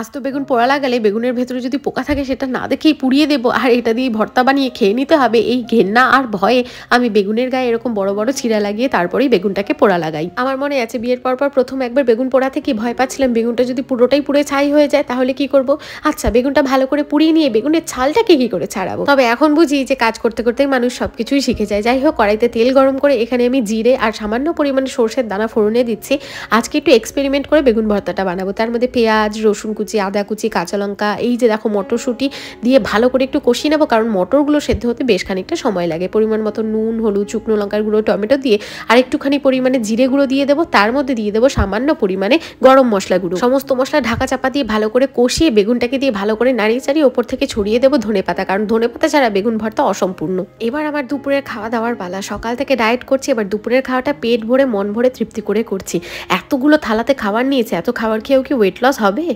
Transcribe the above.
আস্ত বেগুন পোড়া লাগালে বেগুনের ভেতরে যদি পোকা থাকে সেটা না দেখেই পুড়িয়ে দেবো, আর এটা দিয়ে ভর্তা বানিয়ে খেয়ে নিতে হবে, এই ঘেন্না আর ভয়ে আমি বেগুনের গায়ে এরকম বড় বড় চিরা লাগিয়ে তারপরেই বেগুনটাকে পোড়া লাগাই। আমার মনে আছে বিয়ের পর প্রথম একবার বেগুন পোড়াতে কি ভয় পাচ্ছিলাম, বেগুনটা যদি পুরোটাই পুড়ে ছাই হয়ে যায় তাহলে কি করব। আচ্ছা, বেগুনটা ভালো করে পুড়িয়ে নিয়ে বেগুনের ছালটাকে কি করে ছাড়াবো। তবে এখন বুঝি যে কাজ করতে করতেই মানুষ সবকিছুই শিখে যায়। যাই হোক, কড়াইতে তেল গরম করে এখানে আমি জিরে আর সামান্য পরিমাণে সরষের দানা ফোড়নে দিচ্ছি। আজকে একটু এক্সপেরিমেন্ট করে বেগুন ভর্তাটা বানাবো। তার মধ্যে পেঁয়াজ, রসুন কুচি, আদা কুচি, কাঁচা লঙ্কা, এই যে দেখো মটরশুঁটি দিয়ে ভালো করে একটু কষিয়ে নেবো, কারণ মটরগুলো সেদ্ধ হতে বেশ খানিকটা সময় লাগে। পরিমাণ মতো নুন, হলুদ, শুকনো লঙ্কার গুঁড়ো, টমেটো দিয়ে আর একটুখানি পরিমাণে জিরে গুঁড়ো দিয়ে দেবো। তার মধ্যে দিয়ে দেবো সামান্য পরিমাণে গরম মশলা গুঁড়ো। সমস্ত মশলা ঢাকা চাপা দিয়ে ভালো করে কষিয়ে বেগুনটাকে দিয়ে ভালো করে নাড়িয়ে চাড়িয়ে ওপর থেকে ছড়িয়ে দেবো ধনেপাতা, কারণ ধনেপাতা ছাড়া বেগুন ভর্তা অসম্পূর্ণ। এবার আমার দুপুরের খাওয়া দাওয়ার পালা। সকাল থেকে ডায়েট করছি, এবার দুপুরের খাওয়াটা পেট ভরে মন ভরে তৃপ্তি করে করছি। এতগুলো থালাতে খাবার নিয়েছে, এত খাবার খেয়েও কি ওয়েট লস হবে?